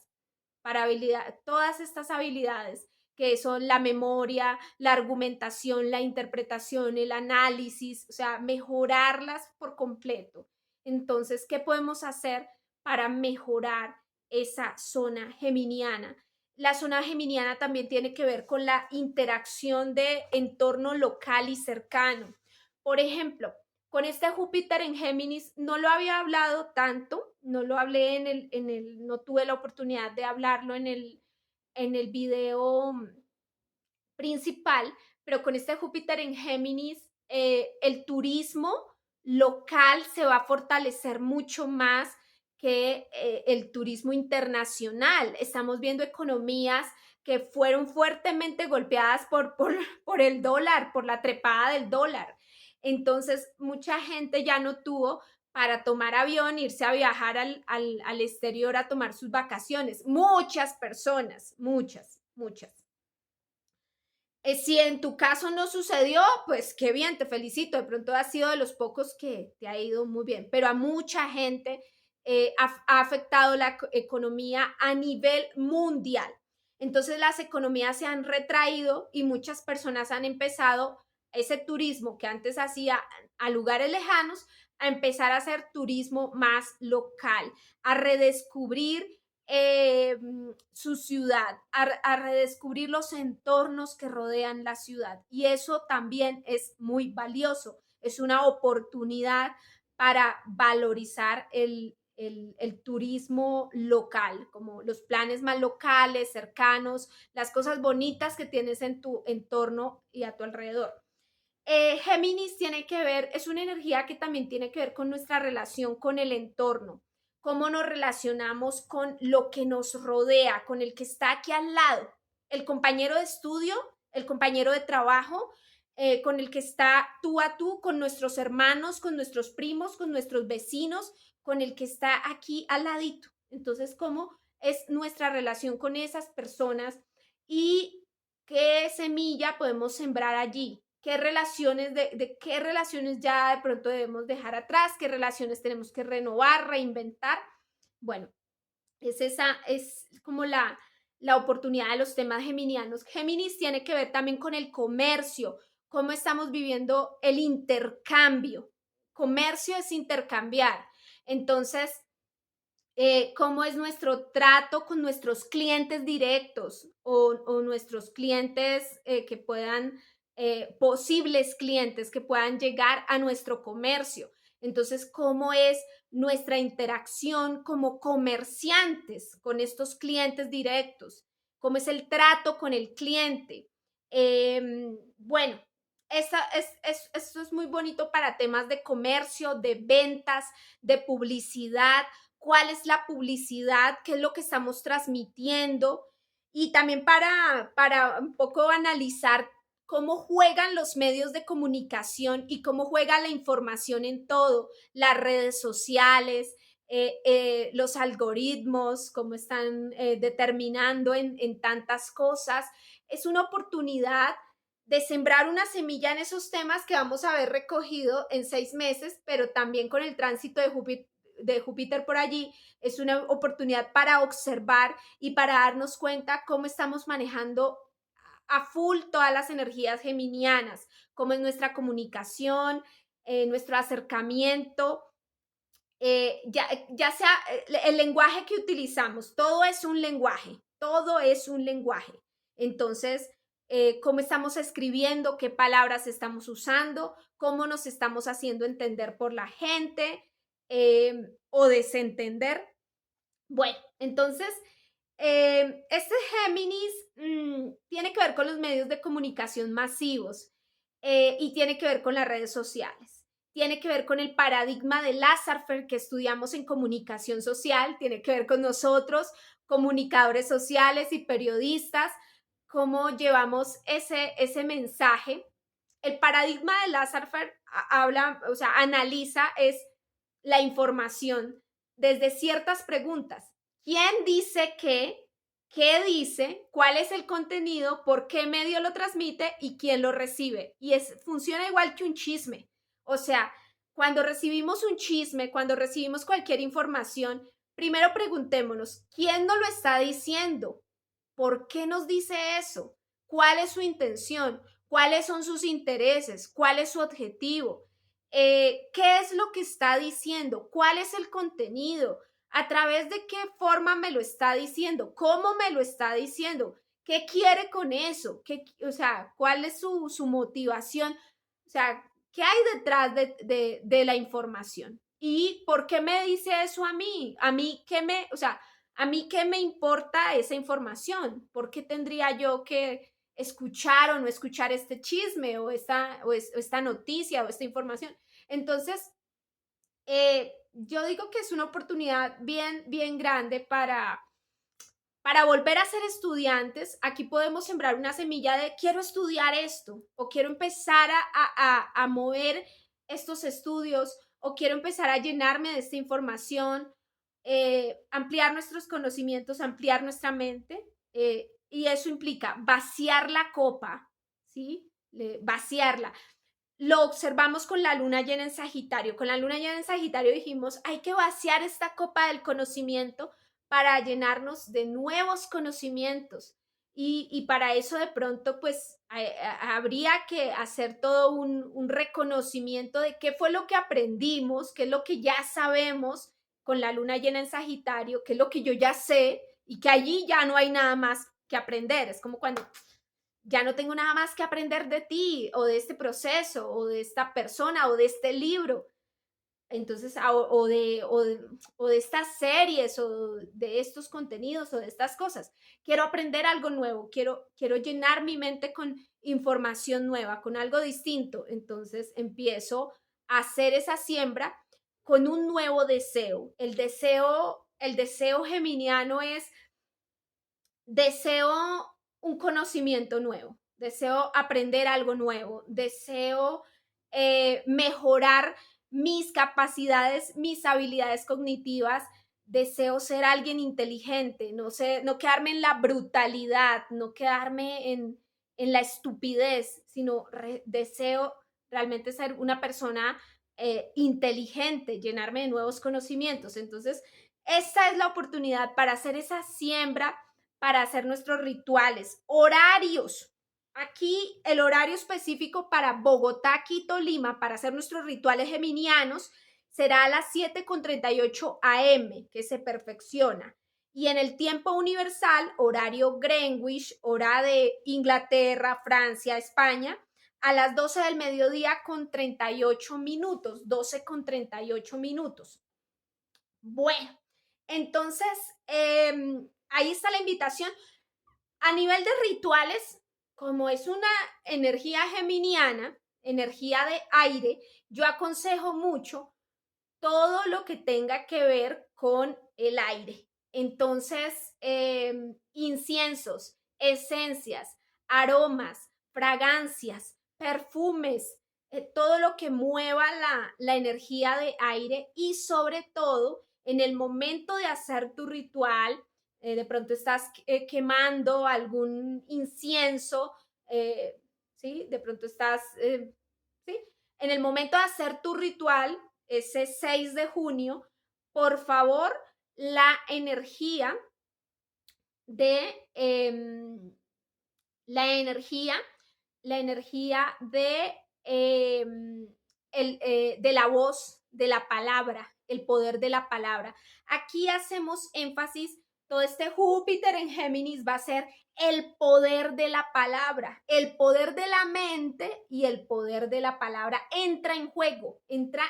todas estas habilidades que son la memoria, la argumentación, la interpretación, el análisis, o sea, mejorarlas por completo. Entonces, ¿qué podemos hacer para mejorar esa zona geminiana? La zona geminiana también tiene que ver con la interacción de entorno local y cercano. Por ejemplo, con este Júpiter en Géminis no lo había hablado tanto, no lo hablé no tuve la oportunidad de hablarlo en el video principal, pero con este Júpiter en Géminis, el turismo local se va a fortalecer mucho más que el turismo internacional. Estamos viendo economías que fueron fuertemente golpeadas por el dólar, por la trepada del dólar. Entonces, mucha gente ya no tuvo para tomar avión, irse a viajar al exterior a tomar sus vacaciones. Muchas personas, muchas. Si en tu caso no sucedió, pues qué bien, te felicito. De pronto has sido de los pocos que te ha ido muy bien, pero a mucha gente ha afectado la economía a nivel mundial. Entonces las economías se han retraído y muchas personas han empezado ese turismo que antes hacía a lugares lejanos, a empezar a hacer turismo más local, a redescubrir su ciudad, a redescubrir los entornos que rodean la ciudad. Y eso también es muy valioso. Es una oportunidad para valorizar el turismo local, como los planes más locales, cercanos, las cosas bonitas que tienes en tu entorno y a tu alrededor. Géminis tiene que ver, es una energía que también tiene que ver con nuestra relación con el entorno, cómo nos relacionamos con lo que nos rodea, con el que está aquí al lado, el compañero de estudio, el compañero de trabajo, con el que está tú a tú, con nuestros hermanos, con nuestros primos, con nuestros vecinos, con el que está aquí al ladito. Entonces, ¿cómo es nuestra relación con esas personas y qué semilla podemos sembrar allí? ¿Qué relaciones de qué relaciones ya de pronto debemos dejar atrás? ¿Qué relaciones tenemos que renovar, reinventar? Bueno, es como la oportunidad de los temas geminianos. Géminis tiene que ver también con el comercio, cómo estamos viviendo el intercambio. Comercio es intercambiar. Entonces, cómo es nuestro trato con nuestros clientes directos o nuestros clientes que puedan, posibles clientes que puedan llegar a nuestro comercio. Entonces, cómo es nuestra interacción como comerciantes con estos clientes directos, cómo es el trato con el cliente. Bueno, esto es muy bonito para temas de comercio, de ventas, de publicidad, cuál es la publicidad, qué es lo que estamos transmitiendo y también para un poco analizar cómo juegan los medios de comunicación y cómo juega la información en todo, las redes sociales, los algoritmos, cómo están determinando en tantas cosas. Es una oportunidad de sembrar una semilla en esos temas que vamos a ver recogido en 6 meses, pero también con el tránsito de Júpiter por allí, es una oportunidad para observar y para darnos cuenta cómo estamos manejando a full todas las energías geminianas, cómo es nuestra comunicación, nuestro acercamiento, ya sea el lenguaje que utilizamos, todo es un lenguaje, todo es un lenguaje. Entonces, cómo estamos escribiendo, qué palabras estamos usando, cómo nos estamos haciendo entender por la gente o desentender. Bueno, entonces, este Géminis tiene que ver con los medios de comunicación masivos y tiene que ver con las redes sociales. Tiene que ver con el paradigma de Lazarfer que estudiamos en comunicación social, tiene que ver con nosotros, comunicadores sociales y periodistas, cómo llevamos ese mensaje. El paradigma de Lazarfer habla, o sea, analiza es la información desde ciertas preguntas. ¿Quién dice qué? ¿Qué dice? ¿Cuál es el contenido? ¿Por qué medio lo transmite? ¿Y quién lo recibe? Y funciona igual que un chisme. O sea, cuando recibimos un chisme, cuando recibimos cualquier información, primero preguntémonos, ¿quién nos lo está diciendo? ¿Por qué nos dice eso? ¿Cuál es su intención? ¿Cuáles son sus intereses? ¿Cuál es su objetivo? ¿Qué es lo que está diciendo? ¿Cuál es el contenido? ¿A través de qué forma me lo está diciendo? ¿Cómo me lo está diciendo? ¿Qué quiere con eso? O sea, ¿cuál es su motivación? O sea, ¿qué hay detrás de la información? ¿Y por qué me dice eso a mí? A mí, o sea, a mí qué me importa esa información? ¿Por qué tendría yo que escuchar o no escuchar este chisme o esta noticia o esta información? Entonces, yo digo que es una oportunidad bien, bien grande para volver a ser estudiantes. Aquí podemos sembrar una semilla de quiero estudiar esto o quiero empezar a mover estos estudios o quiero empezar a llenarme de esta información, ampliar nuestros conocimientos, ampliar nuestra mente, y eso implica vaciar la copa, ¿sí? Vaciarla. Lo observamos con la luna llena en Sagitario. Con la luna llena en Sagitario dijimos, hay que vaciar esta copa del conocimiento para llenarnos de nuevos conocimientos. Y para eso de pronto, pues, habría que hacer todo un reconocimiento de qué fue lo que aprendimos, qué es lo que ya sabemos con la luna llena en Sagitario, qué es lo que yo ya sé y que allí ya no hay nada más que aprender. Es como cuando ya no tengo nada más que aprender de ti o de este proceso o de esta persona o de este libro. Entonces, o de estas series o de estos contenidos o de estas cosas. Quiero aprender algo nuevo, quiero llenar mi mente con información nueva, con algo distinto. Entonces empiezo a hacer esa siembra con un nuevo deseo. El deseo geminiano es: deseo un conocimiento nuevo, deseo aprender algo nuevo, deseo mejorar mis capacidades, mis habilidades cognitivas, deseo ser alguien inteligente, no quedarme en la brutalidad, no quedarme en la estupidez, sino deseo realmente ser una persona inteligente, llenarme de nuevos conocimientos. Entonces, esta es la oportunidad para hacer esa siembra, para hacer nuestros rituales, horarios. Aquí el horario específico para Bogotá, Quito, Lima, para hacer nuestros rituales geminianos, será a las 7:38 am, que se perfecciona. Y en el tiempo universal, horario Greenwich, hora de Inglaterra, Francia, España, a las 12 del mediodía con 38 minutos, 12:38. Bueno, entonces, ahí está la invitación. A nivel de rituales, como es una energía geminiana, energía de aire, yo aconsejo mucho todo lo que tenga que ver con el aire. Entonces, inciensos, esencias, aromas, fragancias, perfumes, todo lo que mueva la energía de aire, y sobre todo en el momento de hacer tu ritual, de pronto estás quemando algún incienso, ¿sí? De pronto estás, ¿sí? En el momento de hacer tu ritual, ese 6 de junio, por favor, la energía de la energía, de de la voz, de la palabra, el poder de la palabra. Aquí hacemos énfasis, todo este Júpiter en Géminis va a ser el poder de la palabra, el poder de la mente y el poder de la palabra entra en juego, entra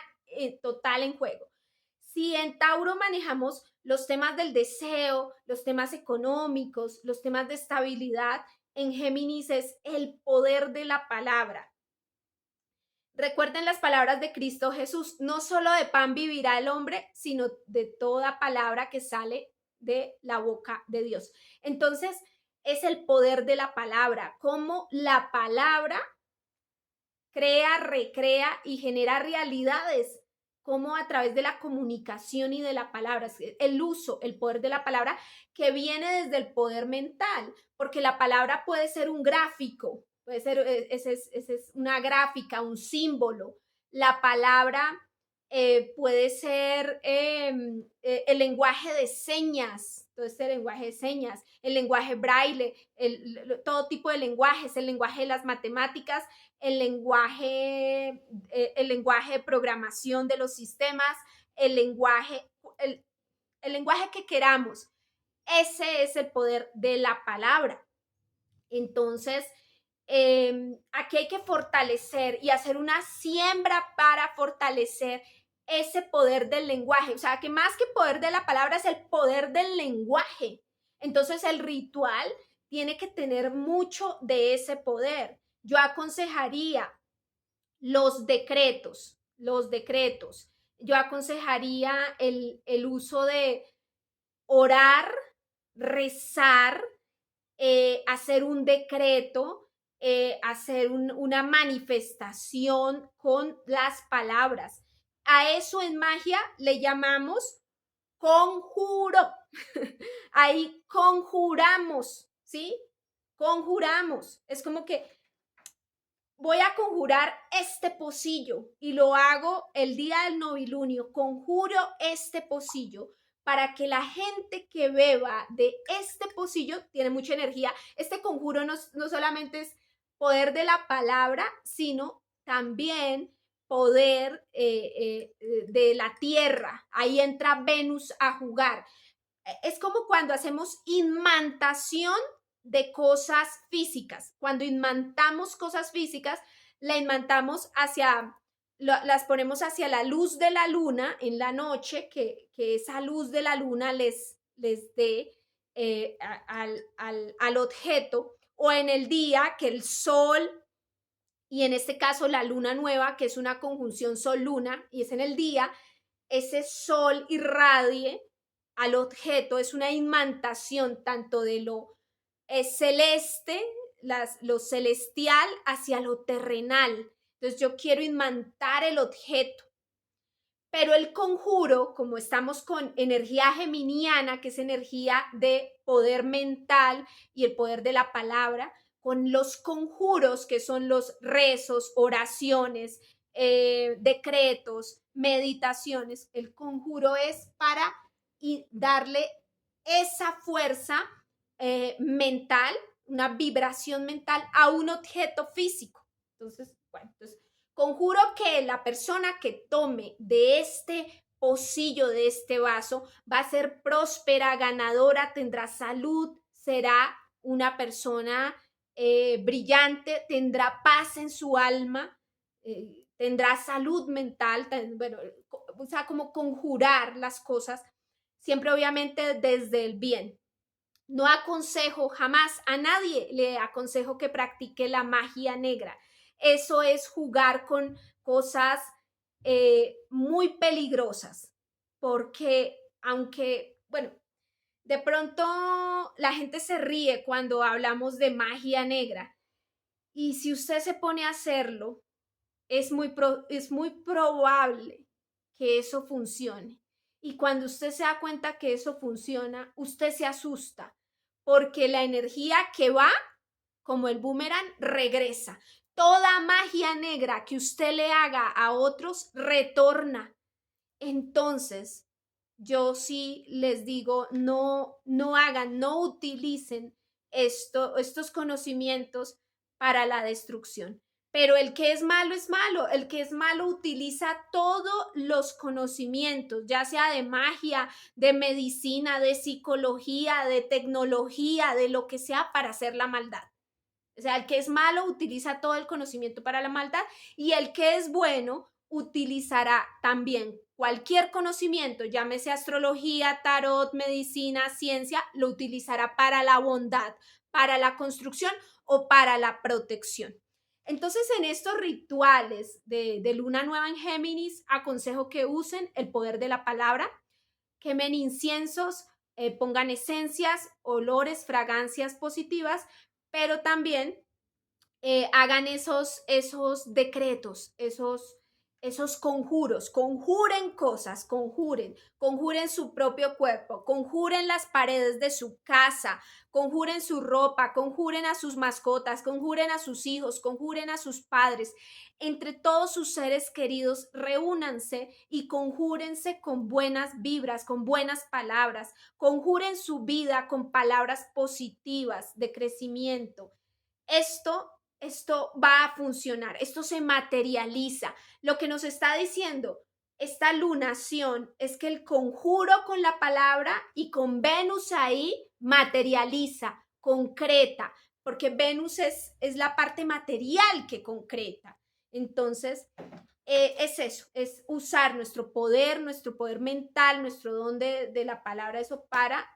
total en juego. Si en Tauro manejamos los temas del deseo, los temas económicos, los temas de estabilidad, en Géminis es el poder de la palabra. Recuerden las palabras de Cristo Jesús: no solo de pan vivirá el hombre, sino de toda palabra que sale de la boca de Dios. Entonces, es el poder de la palabra, cómo la palabra crea, recrea y genera realidades, como a través de la comunicación y de la palabra, el uso, el poder de la palabra, que viene desde el poder mental, porque la palabra puede ser un gráfico, puede ser, ese es una gráfica, un símbolo. La palabra puede ser el lenguaje de señas, todo este lenguaje de señas, el lenguaje braille, todo tipo de lenguajes, el lenguaje de las matemáticas, el lenguaje de programación de los sistemas, el lenguaje, el lenguaje que queramos. Ese es el poder de la palabra. Entonces, aquí hay que fortalecer y hacer una siembra para fortalecer ese poder del lenguaje. O sea, que más que poder de la palabra es el poder del lenguaje. Entonces, el ritual tiene que tener mucho de ese poder. Yo aconsejaría los decretos. Yo aconsejaría el uso de orar, rezar, hacer un decreto, hacer una manifestación con las palabras. A eso en magia le llamamos conjuro. Ahí conjuramos, ¿sí? Conjuramos. Es como que voy a conjurar este pocillo y lo hago el día del novilunio. Conjuro este pocillo para que la gente que beba de este pocillo, tiene mucha energía. Este conjuro no solamente es poder de la palabra, sino también poder de la tierra. Ahí entra Venus a jugar. Es como cuando hacemos imantación de cosas físicas. Cuando imantamos cosas físicas, la imantamos las ponemos hacia la luz de la luna en la noche, que esa luz de la luna les dé al objeto, o en el día que el sol, y en este caso la luna nueva, que es una conjunción sol-luna, y es en el día, ese sol irradie al objeto, es una imantación tanto de lo celeste, lo celestial hacia lo terrenal. Entonces yo quiero imantar el objeto. Pero el conjuro, como estamos con energía geminiana, que es energía de poder mental y el poder de la palabra, con los conjuros, que son los rezos, oraciones, decretos, meditaciones, el conjuro es para darle esa fuerza mental, una vibración mental a un objeto físico. Entonces, bueno, conjuro que la persona que tome de este pocillo, de este vaso, va a ser próspera, ganadora, tendrá salud, será una persona brillante, tendrá paz en su alma, tendrá salud mental, bueno, o sea, como conjurar las cosas, siempre obviamente desde el bien. No aconsejo jamás a nadie, le aconsejo que practique la magia negra. Eso es jugar con cosas muy peligrosas, porque aunque, bueno, de pronto la gente se ríe cuando hablamos de magia negra y si usted se pone a hacerlo, es muy probable que eso funcione. Y cuando usted se da cuenta que eso funciona, usted se asusta porque la energía que va, como el boomerang, regresa. Toda magia negra que usted le haga a otros retorna. Entonces, yo sí les digo, no hagan, no utilicen estos conocimientos para la destrucción. Pero el que es malo, el que es malo utiliza todos los conocimientos, ya sea de magia, de medicina, de psicología, de tecnología, de lo que sea para hacer la maldad. O sea, el que es malo utiliza todo el conocimiento para la maldad y el que es bueno utilizará también cualquier conocimiento, llámese astrología, tarot, medicina, ciencia, lo utilizará para la bondad, para la construcción o para la protección. Entonces, en estos rituales de luna nueva en Géminis, aconsejo que usen el poder de la palabra, quemen inciensos, pongan esencias, olores, fragancias positivas, pero también hagan esos decretos, esos conjuros, conjuren cosas, conjuren su propio cuerpo, conjuren las paredes de su casa, conjuren su ropa, conjuren a sus mascotas, conjuren a sus hijos, conjuren a sus padres. Entre todos sus seres queridos, reúnanse y conjúrense con buenas vibras, con buenas palabras, conjuren su vida con palabras positivas de crecimiento. Esto va a funcionar, esto se materializa. Lo que nos está diciendo esta lunación es que el conjuro con la palabra y con Venus ahí materializa, concreta, porque Venus es la parte material que concreta. Entonces, es eso, es usar nuestro poder mental, nuestro don de la palabra, eso para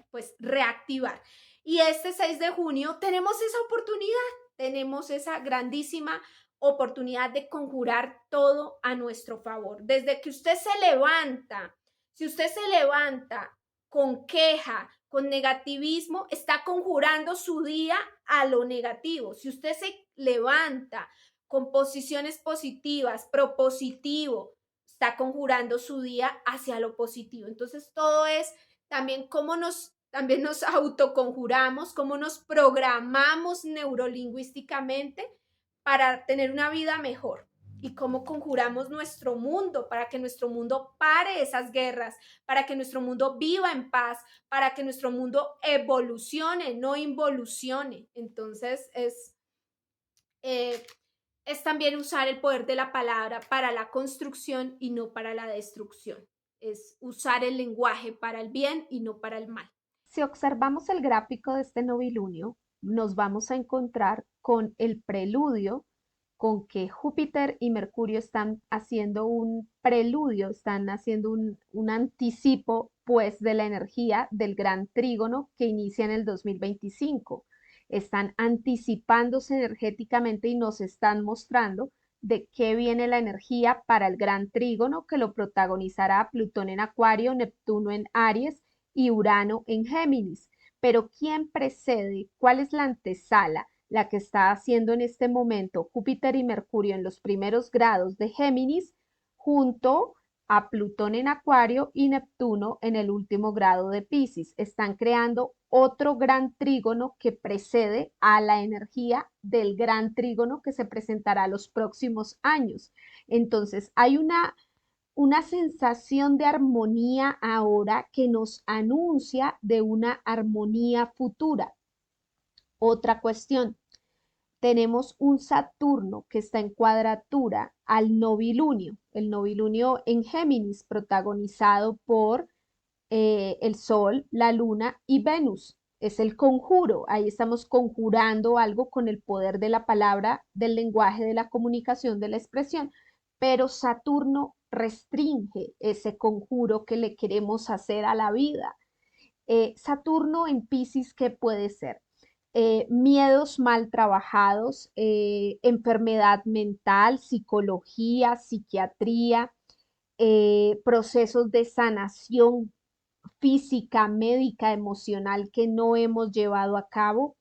pues reactivar. Y este 6 de junio tenemos esa oportunidad, tenemos esa grandísima oportunidad de conjurar todo a nuestro favor. Desde que usted se levanta, si usted se levanta con queja, con negativismo, está conjurando su día a lo negativo. Si usted se levanta con posiciones positivas, propositivo, está conjurando su día hacia lo positivo. Entonces todo es también cómo también nos autoconjuramos, cómo nos programamos neurolingüísticamente para tener una vida mejor y cómo conjuramos nuestro mundo para que nuestro mundo pare esas guerras, para que nuestro mundo viva en paz, para que nuestro mundo evolucione, no involucione. Entonces es también usar el poder de la palabra para la construcción y no para la destrucción. Es usar el lenguaje para el bien y no para el mal. Si observamos el gráfico de este novilunio, nos vamos a encontrar con el preludio, con que Júpiter y Mercurio están haciendo un preludio, están haciendo un anticipo, pues, de la energía del gran trígono que inicia en el 2025. Están anticipándose energéticamente y nos están mostrando de qué viene la energía para el gran trígono que lo protagonizará Plutón en Acuario, Neptuno en Aries y Urano en Géminis. Pero ¿quién precede? ¿Cuál es la antesala? La que está haciendo en este momento Júpiter y Mercurio en los primeros grados de Géminis, junto a Plutón en Acuario y Neptuno en el último grado de Piscis. Están creando otro gran trígono que precede a la energía del gran trígono que se presentará los próximos años. Entonces, hay una sensación de armonía ahora que nos anuncia de una armonía futura. Otra cuestión, tenemos un Saturno que está en cuadratura al novilunio, el novilunio en Géminis, protagonizado por el Sol, la Luna y Venus. Es el conjuro, ahí estamos conjurando algo con el poder de la palabra, del lenguaje, de la comunicación, de la expresión, pero Saturno restringe ese conjuro que le queremos hacer a la vida. Saturno en Piscis, ¿qué puede ser? Miedos mal trabajados, enfermedad mental, psicología, psiquiatría, procesos de sanación física, médica, emocional que no hemos llevado a cabo.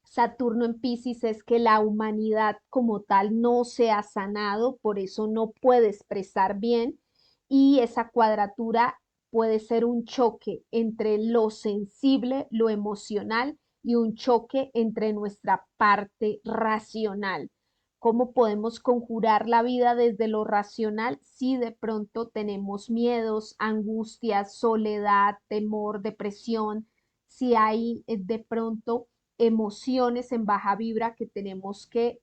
Saturno en Piscis es que la humanidad como tal no se ha sanado, por eso no puede expresar bien y esa cuadratura puede ser un choque entre lo sensible, lo emocional y un choque entre nuestra parte racional. ¿Cómo podemos conjurar la vida desde lo racional si de pronto tenemos miedos, angustias, soledad, temor, depresión? Si hay de pronto emociones en baja vibra que tenemos que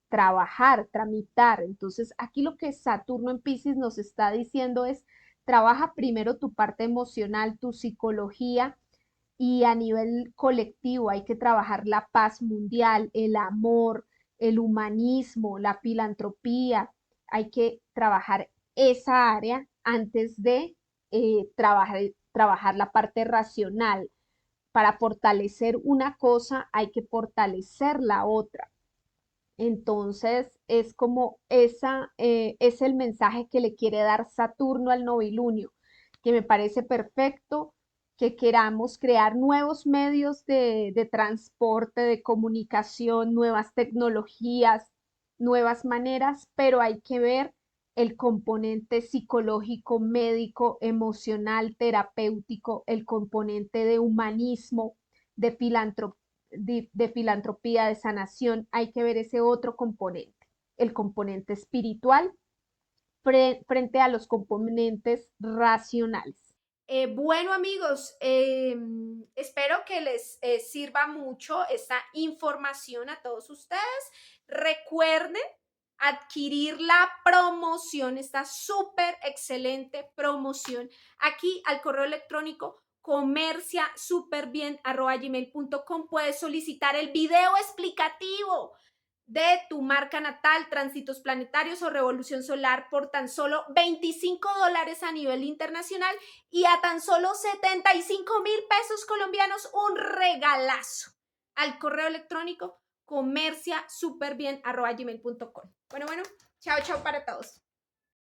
trabajar, tramitar. Entonces, aquí lo que Saturno en Piscis nos está diciendo es, trabaja primero tu parte emocional, tu psicología, y a nivel colectivo hay que trabajar la paz mundial, el amor, el humanismo, la filantropía. Hay que trabajar esa área antes de trabajar la parte racional. Para fortalecer una cosa hay que fortalecer la otra. Entonces es como es el mensaje que le quiere dar Saturno al novilunio, que me parece perfecto, que queramos crear nuevos medios de transporte, de comunicación, nuevas tecnologías, nuevas maneras, pero hay que ver el componente psicológico, médico, emocional, terapéutico, el componente de humanismo, de filantropía, de filantropía, de sanación, hay que ver ese otro componente, el componente espiritual frente a los componentes racionales. Bueno amigos, espero que les sirva mucho esta información a todos ustedes. Recuerden adquirir la promoción, esta súper excelente promoción aquí al correo electrónico comerciasuperbien@gmail.com. Puedes solicitar el video explicativo de tu marca natal, tránsitos planetarios o revolución solar por tan solo $25 a nivel internacional y a tan solo 75,000 pesos colombianos, un regalazo. Al correo electrónico comerciasuperbien@gmail.com. Bueno, chao para todos.